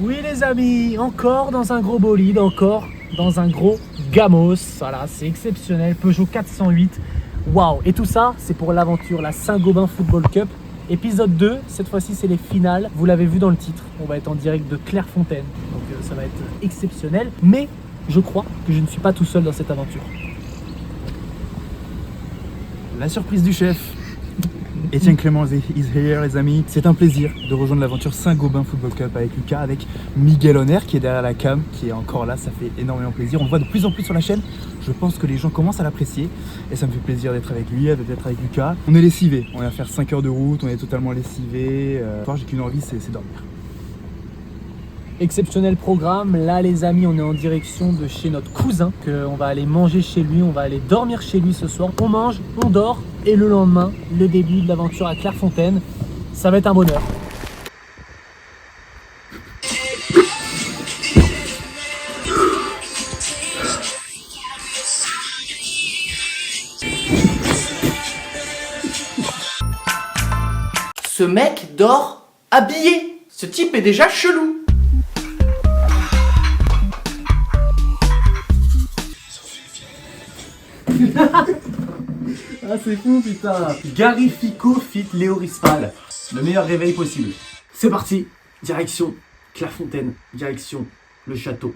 Oui les amis, encore dans un gros bolide, encore dans un gros Gamos. Voilà, c'est exceptionnel, Peugeot 408. Waouh! Et tout ça, c'est pour l'aventure, la Saint-Gobain Football Cup. Épisode 2, cette fois-ci c'est les finales. Vous l'avez vu dans le titre, on va être en direct de Clairefontaine. Donc ça va être exceptionnel. Mais je crois que je ne suis pas tout seul dans cette aventure. La surprise du chef. Etienne Clément is here les amis. C'est un plaisir de rejoindre l'aventure Saint-Gobain Football Cup avec Lucas, avec Miguel Honner qui est derrière la cam, qui est encore là, ça fait énormément plaisir. On le voit de plus en plus sur la chaîne, je pense que les gens commencent à l'apprécier et ça me fait plaisir d'être avec lui, d'être avec Lucas. On est lessivés, on va faire 5 heures de route, on est totalement lessivés. J'ai qu'une envie, c'est dormir. Exceptionnel programme, là les amis on est en direction de chez notre cousin, on va aller manger chez lui, on va aller dormir chez lui ce soir, on mange, on dort et le lendemain, le début de l'aventure à Clairefontaine, ça va être un bonheur. Ce mec dort habillé. Ce type est déjà chelou. Ah c'est fou putain. Gary Fico fit Léo Rispal. Le meilleur réveil possible. C'est parti. Direction Clairefontaine. Direction le château.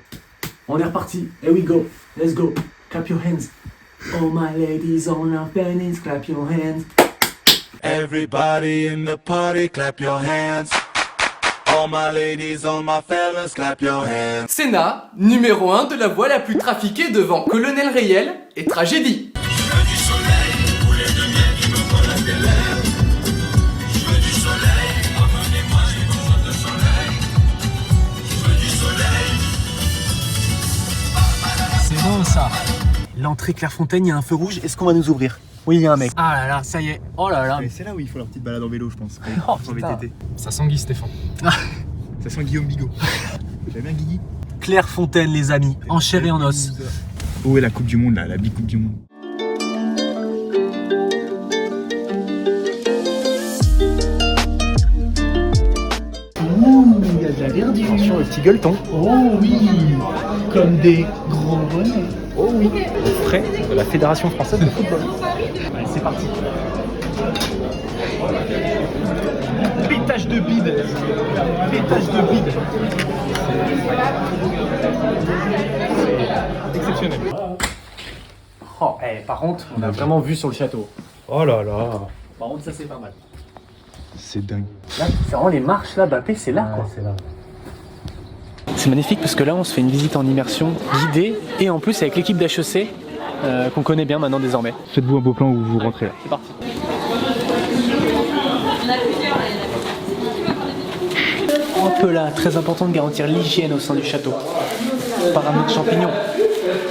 On est reparti. Here we go. Let's go. Clap your hands. All my ladies on our pennies. Clap your hands. Everybody in the party, clap your hands. All my ladies, all my fellas, clap your hands. Senna, numéro 1 de la voie la plus trafiquée devant Colonel Riel et Tragédie. C'est bon ça. L'entrée Clairefontaine, il y a un feu rouge. Est-ce qu'on va nous ouvrir? Oui, il y a un mec. Ah là là, ça y est. Oh là là. C'est là où ils font leur petite balade en vélo je pense. Oh, Sans putain. VTT. Ça sent Guy Stéphane. Ça sent Guillaume Bigot. J'aime bien Guigui. Clairefontaine les amis, en chair et en os. Où est la Coupe du Monde là, la Big Coupe du Monde? Ouh, il y a de la verdure. Attention, le petit gueuleton. Oh oui, comme des gros bonnets. Oh oui, le frais de la Fédération Française de Football. Allez, c'est parti. Pétage de bide. Pétage de bide. Exceptionnel. Oh, par contre, on a vraiment vu sur le château. Oh là là. Par contre, ça c'est pas mal. C'est dingue. Là, c'est vraiment les marches là, Bappé, c'est là quoi. C'est là. C'est magnifique parce que là, on se fait une visite en immersion guidée et en plus avec l'équipe d'HEC qu'on connaît bien maintenant désormais. Faites-vous un beau plan où vous rentrez là. C'est parti. Hop là, très important de garantir l'hygiène au sein du château. Pas ramener de champignons,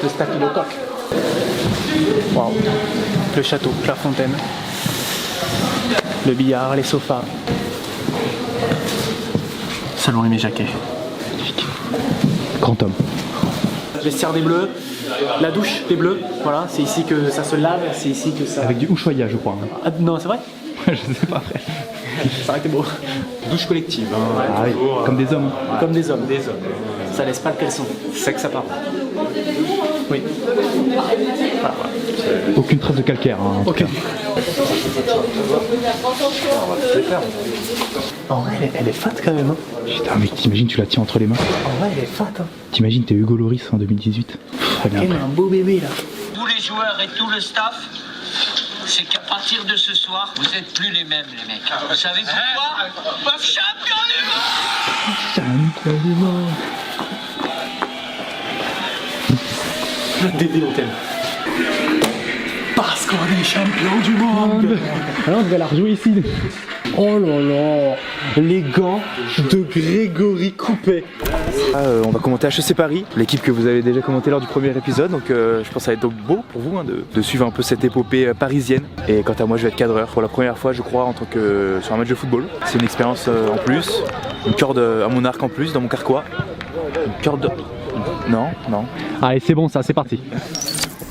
de staphylocoque. Waouh. Le château, Clairefontaine. Le billard, les sofas. Salon Aimé Jacquet. Magnifique. Grand homme. Vestiaire des Bleus, la douche des Bleus, voilà, c'est ici que ça se lave, c'est ici que ça... Avec du Ushuaïa je crois. Ah, non, c'est vrai? Je sais pas après. Ça aurait été beau. Douche collective. Hein, Ah oui, comme des hommes. Comme des hommes. Ça laisse pas le caleçon, c'est que ça part. Oui. Voilà. Aucune trace de calcaire. Hein, en tout Ok. cas. En vrai, elle est fat quand même. Hein. Putain mec, t'imagines tu la tiens entre les mains. En vrai, elle est fat. Hein. T'imagines t'es Hugo Loris en 2018. Très bien. Elle a un beau bébé là. Tous les joueurs et tout le staff, c'est qu'à partir de ce soir, vous êtes plus les mêmes, les mecs. Vous savez pourquoi? Champion du monde! Dédé, on t'aime. Parce qu'on est champion du monde. Alors on va la rejouer ici. Oh là là, les gants de Grégory Coupet. On va commenter HEC Paris, l'équipe que vous avez déjà commenté lors du premier épisode, donc je pense que ça va être beau pour vous de suivre un peu cette épopée parisienne. Et quant à moi je vais être cadreur pour la première fois je crois en tant que sur un match de football. C'est une expérience en plus, une corde à mon arc en plus dans mon carquois. Une corde... Non. Allez c'est bon ça, c'est parti.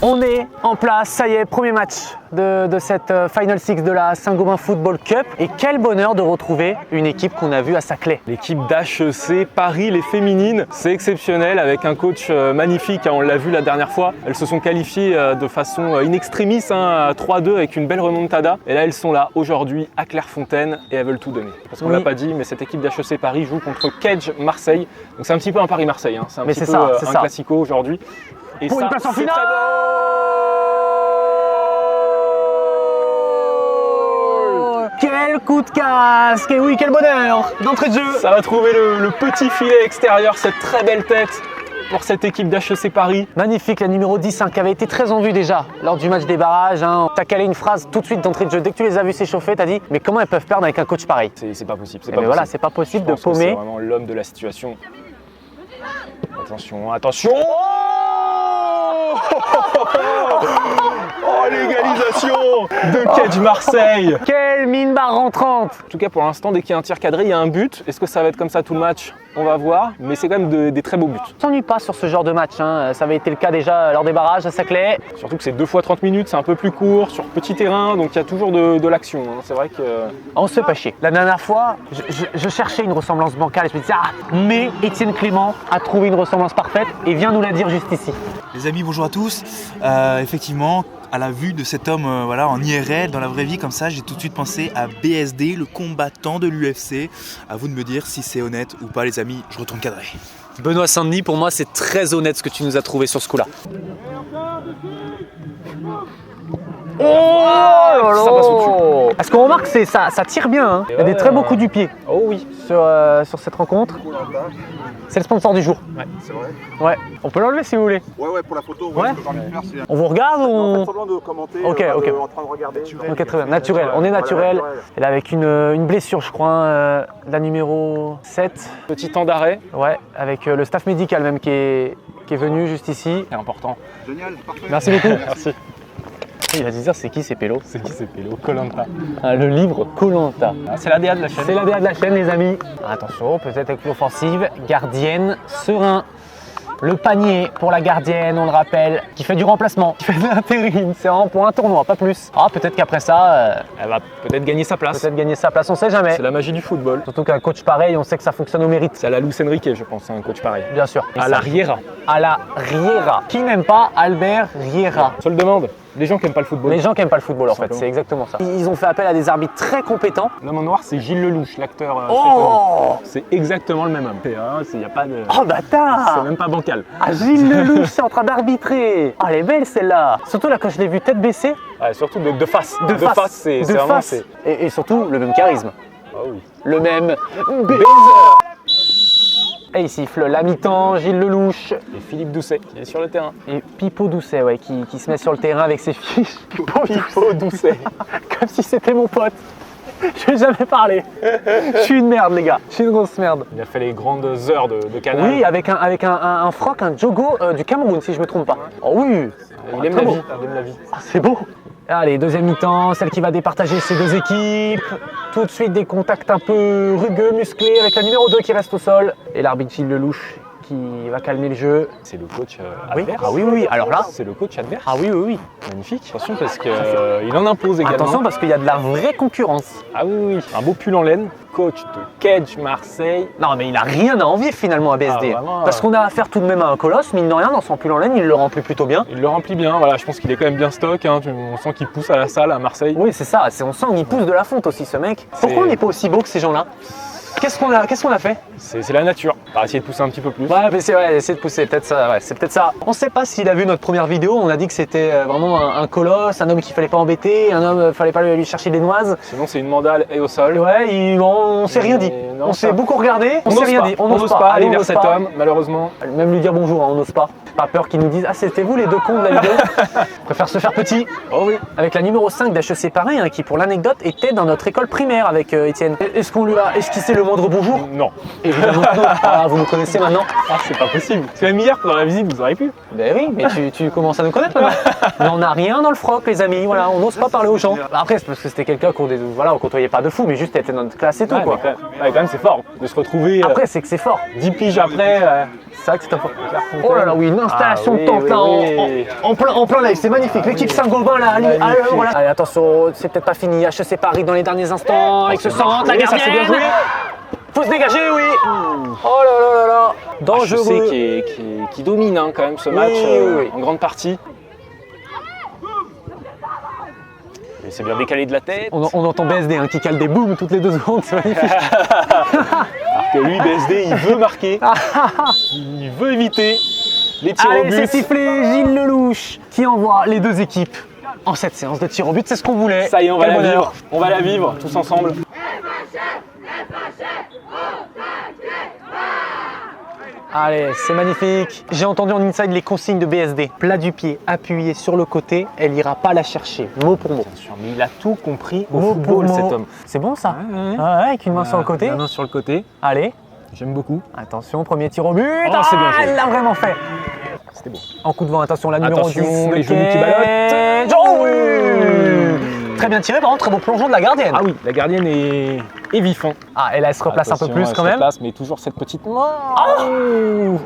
On est en place, ça y est, premier match de cette Final Six de la Saint-Gobain Football Cup. Et quel bonheur de retrouver une équipe qu'on a vue à Saclay. L'équipe d'HEC Paris, les féminines, c'est exceptionnel avec un coach magnifique, hein, on l'a vu la dernière fois. Elles se sont qualifiées de façon in extremis, hein, à 3-2 avec une belle remontada. Et là, elles sont là aujourd'hui à Clairefontaine et elles veulent tout donner. Parce qu'on ne l'a pas dit, mais cette équipe d'HEC Paris joue contre Kedge Marseille. Donc c'est un petit peu un Paris-Marseille, hein. C'est un petit peu un classico aujourd'hui. Et pour ça, une place en finale. Quel coup de casque! Et oui, quel bonheur d'entrée de jeu! Ça va trouver le petit filet extérieur, cette très belle tête pour cette équipe d'HEC Paris. Magnifique, la numéro 10 hein, qui avait été très en vue déjà lors du match des barrages. Hein. T'as calé une phrase tout de suite d'entrée de jeu. Dès que tu les as vus s'échauffer, t'as dit mais comment elles peuvent perdre avec un coach pareil? C'est pas possible. Mais voilà, c'est pas possible de paumer. C'est vraiment l'homme de la situation. Attention, attention! Oh, l'égalisation de Kedge Marseille! Quelle mine barre rentrante! En tout cas, pour l'instant, dès qu'il y a un tir cadré, il y a un but. Est-ce que ça va être comme ça tout le match? On va voir, mais c'est quand même des très beaux buts. On s'ennuie pas sur ce genre de match, hein. Ça avait été le cas déjà lors des barrages à Saclay. Surtout que c'est 2 fois 30 minutes, c'est un peu plus court, sur petit terrain, donc il y a toujours de l'action. Hein. C'est vrai que... On se fait pas chier. La dernière fois, je cherchais une ressemblance bancale et je me disais mais Étienne Clément a trouvé une ressemblance parfaite et vient nous la dire juste ici. Les amis, bonjour à tous. Effectivement, à la vue de cet homme voilà, en IRL, dans la vraie vie comme ça, j'ai tout de suite pensé à BSD, le combattant de l'UFC. À vous de me dire si c'est honnête ou pas les amis, je retourne cadrer. Benoît Saint-Denis, pour moi c'est très honnête ce que tu nous as trouvé sur ce coup-là. Oh là là. Ça passe au-dessus. Est-ce qu'on remarque que ça tire bien, hein. Il y a des très beaux coups du pied. Oh oui. Sur cette rencontre. C'est le sponsor du jour. Ouais, c'est vrai. Ouais, on peut l'enlever si vous voulez. Ouais, pour la photo, Ouais. ce que j'ai envie de faire, c'est On vous regarde ou en on... fait, semblant de commenter, Ok, ok. en train de regarder. Ok, très bien. Naturel, on est naturel. Voilà, naturel. Elle est avec une blessure, je crois, la numéro 7. Petit temps d'arrêt. Ouais, avec le staff médical même qui est venu juste ici. C'est important. Génial, parfait. Merci beaucoup. Merci. Il va se dire c'est qui ces pélos? C'est qui c'est Pélo? Koh-Lanta. Ah, le livre Koh-Lanta. C'est l'ADA de la chaîne. C'est l'ADA de la chaîne les amis. Attention, peut-être avec l'offensive. Gardienne, serein. Le panier pour la gardienne, on le rappelle, qui fait du remplacement, qui fait de l'intérim. C'est vraiment pour un tournoi, pas plus. Ah, peut-être qu'après ça, Elle va peut-être gagner sa place. peut-être gagner sa place, on sait jamais. C'est la magie du football. Surtout qu'un coach pareil, on sait que ça fonctionne au mérite. C'est à la Luis Enrique, je pense, un coach pareil. Bien sûr. À la Riera. À la Riera. Qui n'aime pas Albert Riera? Seule demande, les gens qui n'aiment pas le football. Les gens qui n'aiment pas le football en fait, Simplement. c'est exactement ça. Ils ont fait appel à des arbitres très compétents. L'homme en noir, c'est Gilles Lelouch, l'acteur. très Oh connu. C'est exactement le même homme. Il n'y a pas de... Oh C'est bâtard! même pas bancal. Ah, Gilles Lelouch, c'est en train d'arbitrer. Ah, elle est belle celle-là. Surtout là quand je l'ai vue tête baissée. Ouais, surtout de face. De face, c'est de vraiment... face. c'est- Et surtout le même charisme. Ah oui. Le même baiser. Et il siffle la mi-temps, Gilles Lelouch Et Philippe Doucet, qui est sur le terrain. et Pipo Doucet ouais, qui se met sur le terrain avec ses fiches. Pipo Doucet. Comme si c'était mon pote. Je lui ai jamais parlé. Je suis une merde les gars, je suis une grosse merde. Il a fait les grandes heures de canal. Oui, avec un froc, un jogo du Cameroun si je me trompe pas. Oh oui, Il aime très la beau. vie. Il aime la vie. Ah, c'est beau. Allez, deuxième mi-temps, celle qui va départager ces deux équipes. Tout de suite des contacts un peu rugueux, musclés, avec la numéro 2 qui reste au sol. Et l'arbitre Gilles Lelouch qui va calmer le jeu. C'est le coach Oui. adverse. Ah oui, oui, oui. Alors là, C'est le coach adverse. ah oui, oui, oui. Magnifique. Attention parce qu'il en impose également. Attention parce qu'il y a de la vraie concurrence. Ah oui, oui. Un beau pull en laine. Coach de Kedge Marseille. Non, mais il a rien à envier finalement à BSD. Ah, vraiment, parce qu'on a affaire tout de même à un colosse, mine de rien, dans son pull en laine, il le remplit plutôt bien. Il le remplit bien. Voilà, je pense qu'il est quand même bien stock. Hein. On sent qu'il pousse à la salle à Marseille. Oui, c'est ça. On sent qu'il pousse de la fonte aussi, ce mec. Pourquoi on n'est pas aussi beau que ces gens-là? Qu'est-ce qu'on a fait? C'est la nature. On va essayer de pousser un petit peu plus. Ouais, mais c'est vrai, essayer de pousser, peut-être ça, ouais, c'est peut-être ça. On sait pas s'il a vu notre première vidéo, on a dit que c'était vraiment un colosse, un homme qu'il fallait pas embêter, un homme, fallait pas lui chercher des noises. Sinon, c'est une mandale et au sol. Ouais, on s'est rien dit. Non, On s'est ça- beaucoup regardé, on s'est n'ose rien pas. dit. On n'ose pas aller Allez, on vers n'ose cet pas. homme, malheureusement. Même lui dire bonjour, hein, on n'ose pas. Pas peur qu'ils nous disent ah c'était vous les deux cons de la vidéo. On préfère se faire petit. Oh oui. Avec la numéro 5 d'HEC Paris, hein, qui pour l'anecdote était dans notre école primaire avec Étienne. Est-ce qu'on lui a esquissé le moindre bonjour? Non. Évidemment que non. Ah, vous nous connaissez maintenant. Ah, c'est pas possible. C'est même hier pendant la visite, vous auriez pu. Ben oui, mais tu commences à nous connaître maintenant. Mais on n'a rien dans le froc, les amis. Voilà, on n'ose pas parler aux gens. Après, c'est parce que c'était quelqu'un qu'on voilà, on côtoyait pas de fou, mais juste elle était dans notre classe et tout Ouais, quoi. mais quand même, c'est fort de se retrouver Après, c'est que c'est fort. 10 piges après. C'est vrai que c'est un peu. Oh là là, oui, une installation de tente là, en plein live, c'est magnifique. L'équipe Saint-Gobain là, voilà. Allez, attention, c'est peut-être pas fini. HEC Paris dans les derniers instants avec ce centre, la gardienne. Ça c'est bien joué. Faut se dégager, oui. Oh là là là là. Dangereux. HEC qui domine hein, quand même ce match oui. en grande partie. Et c'est bien décalé de la tête. On entend BSD hein, qui cale des booms toutes les 2 secondes, c'est magnifique. Alors que lui, BSD, il veut marquer. Il veut éviter les tirs au Allez, but. c'est sifflé, Gilles Lelouch qui envoie les 2 équipes en cette séance de tir au but. C'est ce qu'on voulait. Ça y est, on va Quel la bonheur. vivre. On va la vivre tous ensemble. Allez, c'est magnifique. J'ai entendu en inside les consignes de BSD. Plat du pied, appuyé sur le côté, elle ira pas la chercher, mot pour mot. Mais il a tout compris au Mot football, pour mot. cet homme. C'est bon ça Ouais. Ouais, avec une main sur le côté. La main sur le côté. Allez, J'aime beaucoup. attention, premier tir au but. Oh, c'est bien joué. Elle l'a vraiment fait. C'était beau. En coup de vent, attention, la numéro Attention, 10. les le genoux qui Cage. ballottent. Oh oui. Très bien tiré, par contre, très beau plongeon de la gardienne. Ah oui, la gardienne est vif. Hein. Ah, et là, elle se replace un peu Attention, plus elle quand se même. replace, mais toujours cette petite main.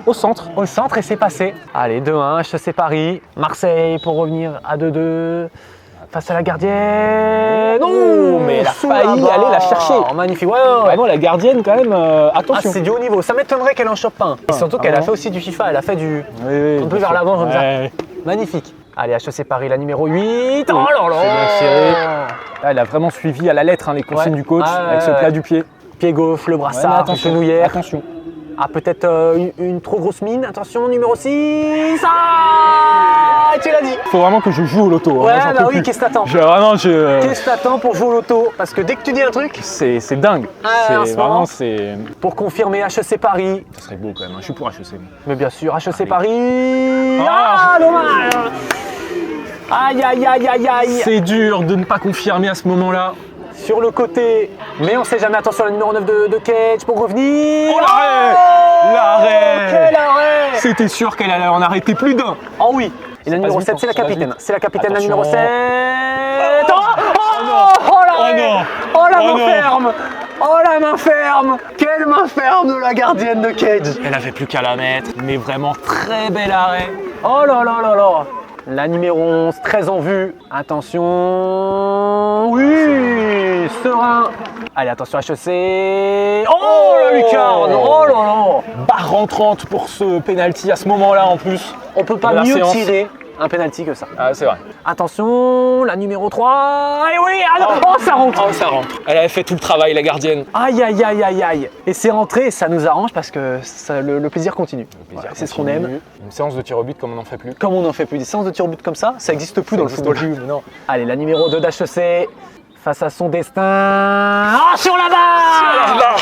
Au centre et c'est passé. Allez, 2-1, HEC Paris. Marseille pour revenir à 2-2. Face à la gardienne. Oh, mais elle a sous failli barre. aller la chercher. Magnifique, ouais. Vraiment, la gardienne, quand même, Ah, attention. c'est du haut niveau. Ça m'étonnerait qu'elle en chope un. Et surtout qu'elle a bon fait aussi du FIFA. Elle a fait du. Oui, Un peu vers l'avant comme ça. Magnifique. Allez, HEC Paris, la numéro 8. Oh là là. c'est bien tiré. Là, elle a vraiment suivi à la lettre hein, les consignes Ouais. du coach Ah, avec ce ouais. plat du pied. Pied gauche, le Ouais, mais brassard, attention, genouillère. attention. Ah, peut-être une trop grosse mine. Attention, numéro 6. Ah, tu l'as dit. Il faut vraiment que je joue au loto. hein. Ouais, Moi, j'en bah peux oui, plus. qu'est-ce que t'attends Vraiment, Qu'est-ce que t'attends pour jouer au loto? Parce que dès que tu dis un truc, c'est dingue. Ah, en ce C'est moment. vraiment, c'est. pour confirmer HEC Paris. Ce serait beau quand même. hein. Je suis pour HEC. moi. Mais bien sûr, HEC Allez. Paris. Ah. Ah, dommage. Aïe, aïe, aïe, aïe, aïe. C'est dur de ne pas confirmer à ce moment-là. Sur le côté, mais on sait jamais. Attention, la numéro 9 de Cage pour revenir. Oh, l'arrêt. L'arrêt. Quel arrêt. C'était sûr qu'elle allait en arrêter plus d'un. Oh oui. Et la Ça numéro passe 7, vite, c'est la ça passe capitaine. vite. C'est la capitaine, la Attention. numéro 7. Oh, non. oh, l'arrêt. Oh non. Oh, la Oh main non. ferme. Oh, la main ferme. Quelle main ferme de la gardienne de Cage. Elle avait plus qu'à la mettre, mais vraiment très bel arrêt. Oh là là là là. La numéro 11, très en vue. Attention. Oui, serein. Allez, attention HEC. Oh la lucarne. Oh là là. Barre rentrante pour ce penalty à ce moment-là en plus. On peut De pas la mieux séance. tirer un penalty que ça. Ah, c'est vrai. Attention, la numéro 3. Et oui, ah non. Oh, ça rentre. Oh, ça rentre. Elle avait fait tout le travail, la gardienne. Aïe, aïe, aïe, aïe, aïe. Et c'est rentré, ça nous arrange parce que le plaisir continue. Voilà, c'est ce qu'on aime. Une séance de tir au but comme on n'en fait plus. Comme on n'en fait plus des séances de tir au but comme ça n'existe plus dans le football. Non. Allez, la numéro 2 d'HEC, face à son destin. Oh, sur la barre.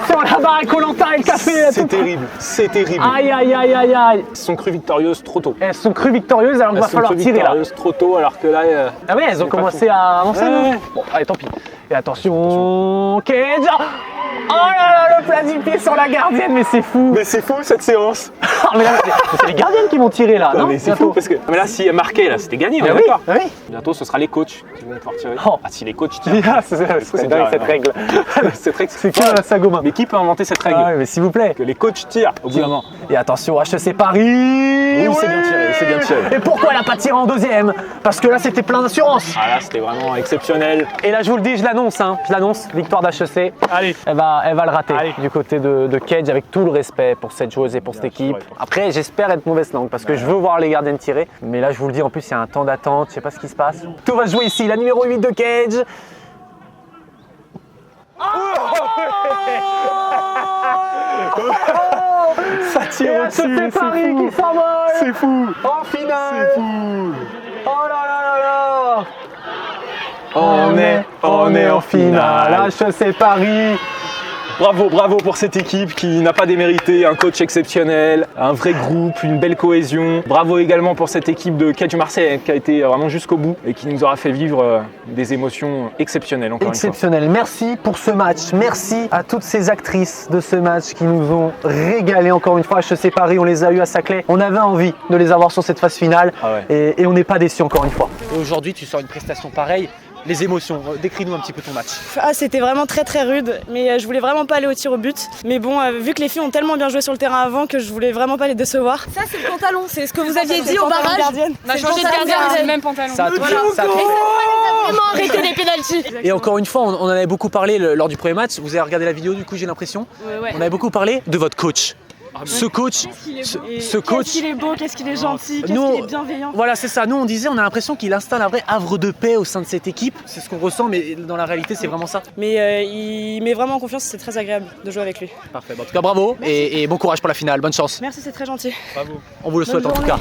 Sur la barre, et Koh-Lanta et le café. C'est terrible, c'est terrible. Aïe, aïe, aïe, aïe, aïe. Elles se sont crues victorieuses trop tôt. Elles sont crues victorieuses, alors il Elles va sont falloir crues tirer là. victorieuses trop tôt alors que là. Ah oui, elles ont c'est pas commencé fou. à avancer. Ouais, non ouais. Bon, allez, tant pis. Et attention, Cage. Oh là là, le plat du pied sur la gardienne, mais c'est fou. Mais c'est fou cette séance. Ah, mais là, c'est les gardiennes qui vont tirer là, non mais c'est bientôt. fou parce que. Mais là, si elle marquait, là, c'était gagné, on Ah est oui, d'accord. ah oui. Bientôt, ce sera les coachs qui vont pouvoir tirer. Oh. Ah, si les coachs tirent. Ah, c'est dingue déjà cette rien. règle. Cette règle, C'est que la Saint-Gobain. Mais qui peut inventer cette règle Ah oui, mais s'il vous plaît. Que les coachs tirent au bout d'un moment. Et attention, HEC Paris. Oui, c'est bien tiré, c'est bien tiré. Et pourquoi elle a pas tiré en deuxième? Parce que là, c'était plein d'assurance. Ah là, c'était vraiment exceptionnel. Et là, je vous le dis, je l'annonce, victoire d'HEC. Allez. Elle va le rater Allez. du côté de Cage, avec tout le respect pour cette joueuse et pour cette équipe. sûr, ouais. Après, j'espère être mauvaise langue parce que je veux voir les gardiennes tirer. Mais là, je vous le dis, en plus, il y a un temps d'attente, je sais pas ce qui se passe. Tout va se jouer ici, la numéro 8 de Cage. Ça tire Et au-dessus, HEC c'est Paris fou. qui s'envole C'est fou. en finale. C'est fou. Oh là là là là. On est en finale. HEC Paris. Bravo, bravo pour cette équipe qui n'a pas démérité, un coach exceptionnel, un vrai groupe, une belle cohésion. Bravo également pour cette équipe de Cage Marseille qui a été vraiment jusqu'au bout et qui nous aura fait vivre des émotions exceptionnelles encore Exceptionnel. Merci pour ce match. Merci à toutes ces actrices de ce match qui nous ont régalé encore une fois. HEC Paris, on les a eu à Saclay. On avait envie de les avoir sur cette phase finale Ah ouais. et on n'est pas déçus encore une fois. Et aujourd'hui, tu sors une prestation pareille. les émotions. Décris-nous un petit peu ton match. Ah, c'était vraiment très très rude, mais je voulais vraiment pas aller au tir au but. Mais bon, vu que les filles ont tellement bien joué sur le terrain avant que je voulais vraiment pas les décevoir. Ça c'est le pantalon, c'est ce que vous aviez dit au barrage. On a changé de gardien, c'est le même pantalon. Ça a touché, ça a touché. Vraiment arrêter les pénaltys. Et encore une fois, on en avait beaucoup parlé lors du premier match. Vous avez regardé la vidéo du coup, j'ai l'impression. Ouais. On avait beaucoup parlé de votre coach. Ce coach, Qu'est-ce qu'il est beau, qu'est-ce qu'il est gentil, qu'est-ce Nous, qu'il est bienveillant. Voilà, c'est ça. Nous, on disait, on a l'impression qu'il installe un vrai havre de paix au sein de cette équipe. C'est ce qu'on ressent, mais dans la réalité, c'est vraiment ça. Mais il met vraiment en confiance, c'est très agréable de jouer avec lui. Parfait. Bon, en tout cas, bravo et bon courage pour la finale. Bonne chance. Merci, c'est très gentil. On vous le souhaite en tout cas.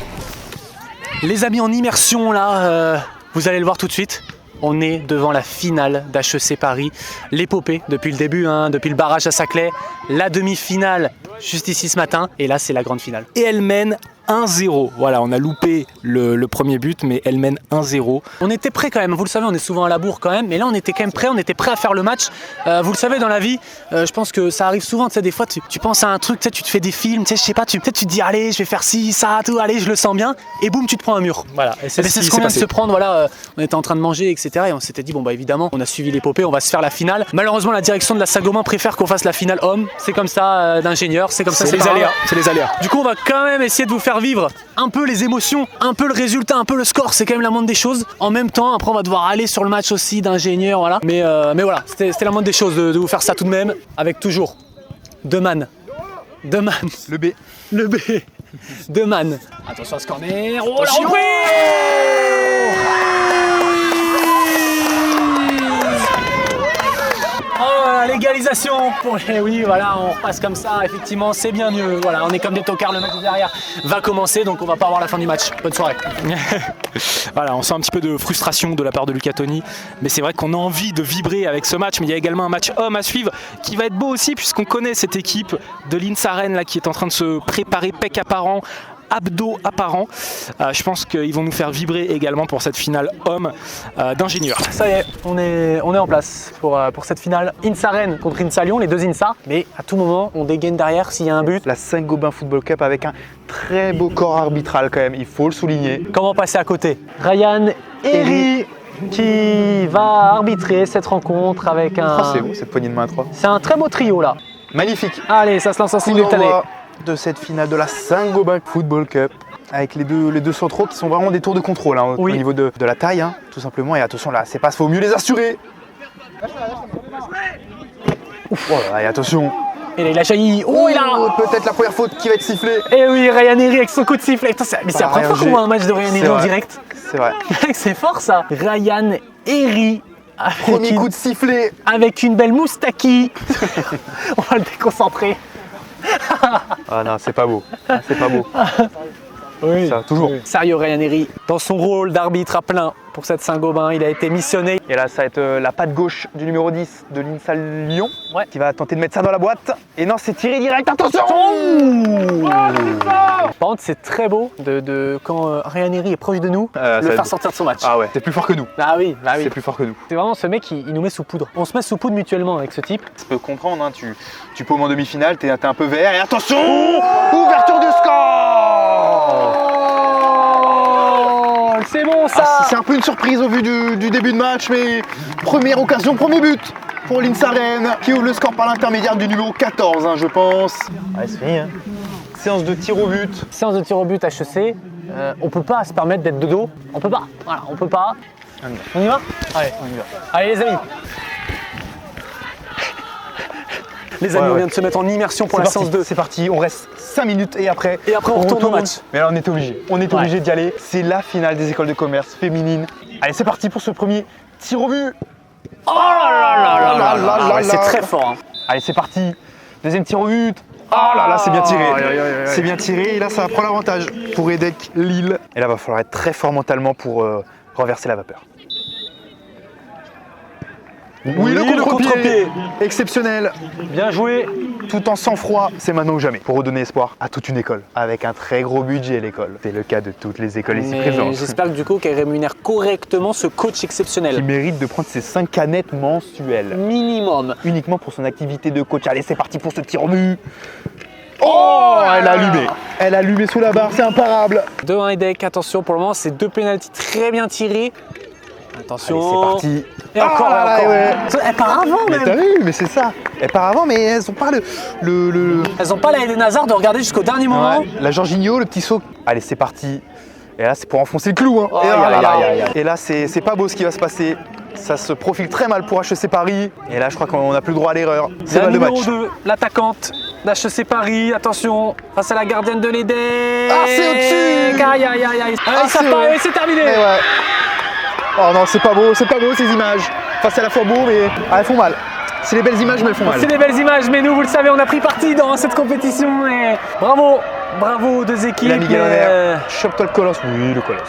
Les amis en immersion, là, vous allez le voir tout de suite. On est devant la finale d'HEC Paris. L'épopée depuis le début, depuis le barrage à Saclay. La demi-finale juste ici ce matin. Et là, c'est la grande finale. Et elle mène 1-0. Voilà, on a loupé le premier but, mais elle mène 1-0. On était prêt quand même, vous le savez, on est souvent à la bourre quand même, mais là on était quand même prêt, on était prêt à faire le match. Vous le savez, dans la vie, je pense que ça arrive souvent, tu sais, des fois tu penses à un truc, tu te fais des films, tu sais, je sais pas, tu te dis allez, je vais faire ci, ça, tout, allez, je le sens bien, et boum, tu te prends un mur. Voilà, et c'est ce qu'on vient de se prendre, voilà, on était en train de manger, etc. Et on s'était dit, bon bah évidemment, on a suivi l'épopée, on va se faire la finale. Malheureusement, la direction de la Saint-Gobain préfère qu'on fasse la finale homme, c'est comme ça d'ingénieur, c'est comme ça, c'est les aléas, c'est les aléas. Du coup, on va quand même essayer de vous faire vivre un peu les émotions, un peu le résultat, un peu le score, c'est quand même la moindre des choses. En même temps, après on va devoir aller sur le match aussi d'ingénieur, voilà. Mais voilà, c'était la moindre des choses de vous faire ça tout de même, avec toujours deux man. Le B. Le B. Deux man. Attention à ce corner. Oh la reprise! Oh, la légalisation pour les... Oui, voilà, on repasse comme ça, effectivement, c'est bien mieux. Voilà, on est comme des tocards, le match derrière va commencer, donc on va pas avoir la fin du match. Bonne soirée. Voilà, on sent un petit peu de frustration de la part de Luca Toni, mais c'est vrai qu'on a envie de vibrer avec ce match, mais il y a également un match homme à suivre qui va être beau aussi, puisqu'on connaît cette équipe de l'Insaren là, qui est en train de se préparer pec apparent, abdos apparents. Je pense qu'ils vont nous faire vibrer également pour cette finale homme d'ingénieur. Ça y est, on est en place pour cette finale Insaren contre Insa Lyon, les deux Insa. Mais à tout moment, on dégaine derrière s'il y a un but. La Saint-Gobain Football Cup avec un très beau corps arbitral quand même, il faut le souligner. Comment passer à côté? Ryan Herry qui va arbitrer cette rencontre avec un... C'est beau cette poignée de main à 3. C'est un très beau trio là. Magnifique. Allez, ça se lance en simultané. De cette finale de la Saint-Gobain Football Cup avec les deux centraux qui sont vraiment des tours de contrôle au niveau de la taille, tout simplement. Et attention là, c'est pas, faut mieux les assurer. Ouf, oh là, et attention. Et là, il a jailli. Oh, il a... Peut-être la première faute qui va être sifflée. Et oui, Ryan Herry avec son coup de sifflet. Putain, mais c'est la première fois qu'on voit un match de Ryan Herry en direct. C'est vrai. C'est fort ça. Ryan Herry. Premier coup de sifflet. Avec une belle moustaki. On va le déconcentrer. Ah non, c'est pas beau. C'est pas beau. Oui, ça, toujours. Oui. Sérieux, Ryan Herry, dans son rôle d'arbitre à plein pour cette Saint-Gobain, il a été missionné. Et là, ça va être la patte gauche du numéro 10 de l'Insa Lyon qui va tenter de mettre ça dans la boîte. Et non, c'est tiré direct. Attention! Par contre, c'est très beau quand Ryan Herry est proche de nous, le faire sortir de son match. Ah ouais, c'est plus fort que nous. Ah oui, bah oui. C'est plus fort que nous. C'est vraiment ce mec, il nous met sous poudre. On se met sous poudre mutuellement avec ce type. Tu peux comprendre, tu paumes en demi-finale, t'es un peu vert et attention! Ouverture de score! C'est bon ça! C'est un peu une surprise au vu du début de match, mais première occasion, premier but pour l'Insaren qui ouvre le score par l'intermédiaire du numéro 14, je pense. Ouais, c'est fini. Séance de tir au but. Séance de tir au but HEC. On peut pas se permettre d'être de dos. On peut pas. Voilà, on peut pas. On y va? Allez, on y va. Allez les amis. Les amis, on vient de se mettre en immersion pour la séance 2. C'est parti, on reste 5 minutes et après on retourne au match. Mais là on était obligé. On était obligé d'y aller. C'est la finale des écoles de commerce féminines. Allez, c'est parti pour ce premier tir au but. Oh là là, c'est très fort. Allez, c'est parti. Deuxième tir au but. Oh là là, c'est bien tiré. C'est bien tiré et là ça va prendre l'avantage pour Edec Lille. Et là va falloir être très fort mentalement pour renverser la vapeur. Oui, le contre-pied exceptionnel. Bien joué. Tout en sang-froid, c'est maintenant ou jamais. Pour redonner espoir à toute une école. Avec un très gros budget, l'école. C'est le cas de toutes les écoles ici présentes. J'espère que du coup qu'elle rémunère correctement ce coach exceptionnel. Qui mérite de prendre ses 5 canettes mensuelles. Minimum. Uniquement pour son activité de coach. Allez, c'est parti pour ce tir au but. Oh, elle a allumé. Elle a allumé sous la barre, c'est imparable. 2-1 Edec, attention pour le moment, c'est 2 pénaltys très bien tirés. Attention. Allez, c'est parti. Et encore, là là, encore. ouais. Elle part avant Mais même. t'as vu, mais c'est ça. Elles partent avant, mais elles ont pas Elles ont pas la Eden Hazard de regarder jusqu'au dernier moment. Ouais, la Jorginho, le petit saut. Allez, c'est parti. Et là, c'est pour enfoncer le clou. Hein. Aïe, Et, oh là aïe, là. aïe, aïe, aïe. Et là, c'est pas beau ce qui va se passer. Ça se profile très mal pour HEC Paris. Et là, je crois qu'on n'a plus le droit à l'erreur. C'est La mal de numéro match. 2, l'attaquante d'HEC Paris. Attention, face à la gardienne de l'Eden. Ah, c'est au-dessus. Aïe, aïe, aïe, aïe. Ah, Allez, ça c'est part, vrai. et c'est terminé. Mais ouais. Oh non, c'est pas beau ces images. Enfin, c'est à la fois beau, mais elles font mal. C'est les belles images, mais elles font mal. C'est des belles images, mais nous, vous le savez, on a pris parti dans cette compétition. Et bravo, bravo aux deux équipes. Il a Miguel mais, Honner. Chope-toi le colosse. Oui, le colosse.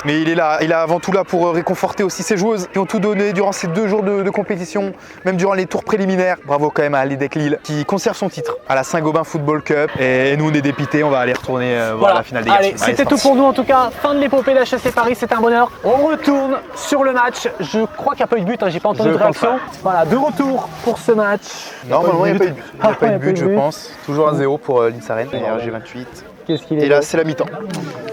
Mais il est là avant tout là pour réconforter aussi ses joueuses qui ont tout donné durant ces 2 jours de compétition, même durant les tours préliminaires. Bravo quand même à l'EDEC Lille qui conserve son titre à la Saint-Gobain Football Cup. Et nous on est dépités, on va aller retourner voir la finale des Allez, garçons. c'était c'est tout parti. pour nous en tout cas. Fin de l'épopée d'HEC Paris, c'était un bonheur. On retourne sur le match. Je crois qu'il n'y a pas eu de but, hein. J'ai pas entendu Je de pense réaction. Voilà, de retour pour ce match. Normalement il n'y a pas eu de but. Il n'y a pas eu de but, je but. pense. Toujours 1-0 pour Linsaren, RG28. Qu'est-ce qu'il est Et là beau. c'est la mi-temps.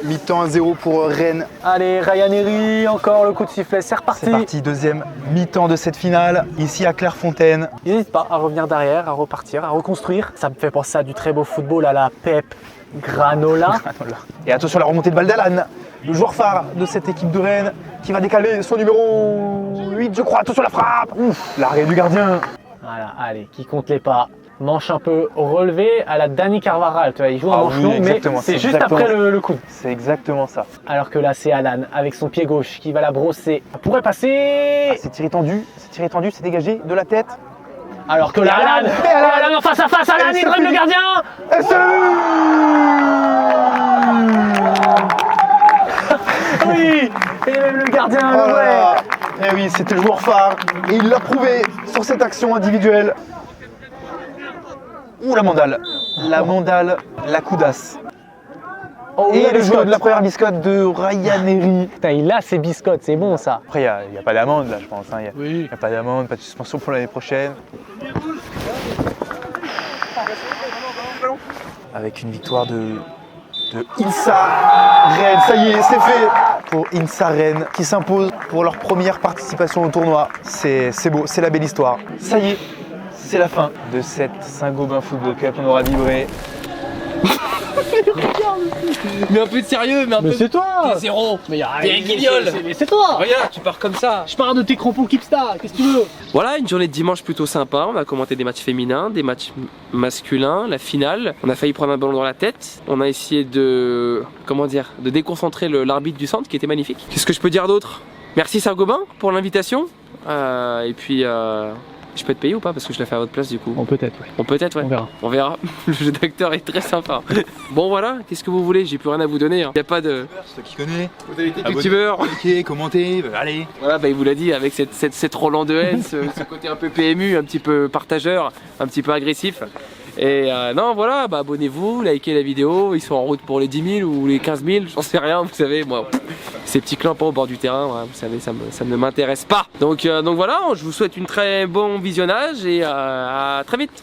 Mi-temps 1-0 pour Rennes. Allez, Ryan Herry, encore le coup de sifflet, c'est reparti. C'est parti, deuxième mi-temps de cette finale, ici à Clairefontaine. N'hésite pas à revenir derrière, à repartir, à reconstruire. Ça me fait penser à du très beau football, à la Pep Granola. Et attention à la remontée de balle d'Alan, le joueur phare de cette équipe de Rennes, qui va décaler son numéro 8, je crois. Attention à la frappe. Ouf, l'arrêt du gardien. Voilà, allez, qui compte les pas. Manche un peu relevée à la Dani Carvajal. Tu vois, il joue en Ah manche oui, longue, mais exactement, c'est c'est juste exactement après ça. le coude. C'est exactement ça. Alors que là, c'est Alan avec son pied gauche qui va la brosser. Ça pourrait passer. C'est tiré tendu, c'est dégagé de la tête. Alors que là, Alan, Alan en face à face, Alan, il dribble le gardien. Et c'est Oui, et même le gardien, Oh le là vrai. là. Eh oui, c'était le joueur phare et il l'a prouvé sur cette action individuelle. Ouh, la mandale, la coudasse. Oh, Et la le biscotte. jeu de la première biscotte de Ryan Herry. Putain, il a ses biscottes, c'est bon ça. Après, il n'y a pas d'amende là, je pense. Il Oui. n'y a pas d'amende, pas de suspension pour l'année prochaine. Avec une victoire de Insa Rennes. Ça y est, c'est fait pour Insa Rennes qui s'impose pour leur première participation au tournoi. C'est beau, c'est la belle histoire. Ça y est, c'est la fin de cette Saint-Gobain Football Cup. On aura vibré. Mais un peu de sérieux, mais un Mais peu c'est toi. T'es zéro. Mais T'es un guignol. Mais c'est toi. Regarde, tu pars comme ça. Je pars de tes crampons Keepstar, qu'est-ce que tu veux? Voilà, une journée de dimanche plutôt sympa. On a commenté des matchs féminins, des matchs masculins, la finale. On a failli prendre un ballon dans la tête. On a essayé de, comment dire, de déconcentrer l'arbitre du centre qui était magnifique. Qu'est-ce que je peux dire d'autre? Merci Saint-Gobain pour l'invitation. Et puis, je peux te payer ou pas parce que je l'ai fait à votre place du coup? Peut-être, ouais. Bon, peut-être, ouais. On verra. On verra. Le jeu d'acteur est très sympa. Bon, voilà. Qu'est-ce que vous voulez? J'ai plus rien à vous donner. Il n'y a pas de Ceux qui connaissent, youtubeur. cliquez, commentez, allez. Voilà, bah, il vous l'a dit avec cette Roland de haine, ce côté un peu PMU, un petit peu partageur, un petit peu agressif. Et non, voilà, bah, abonnez-vous, likez la vidéo. Ils sont en route pour les 10 000 ou les 15 000, j'en sais rien, vous savez, moi. Ces petits clampins au bord du terrain, voilà, vous savez, ça ne m'intéresse pas. Donc voilà, je vous souhaite une très bon visionnage et à très vite.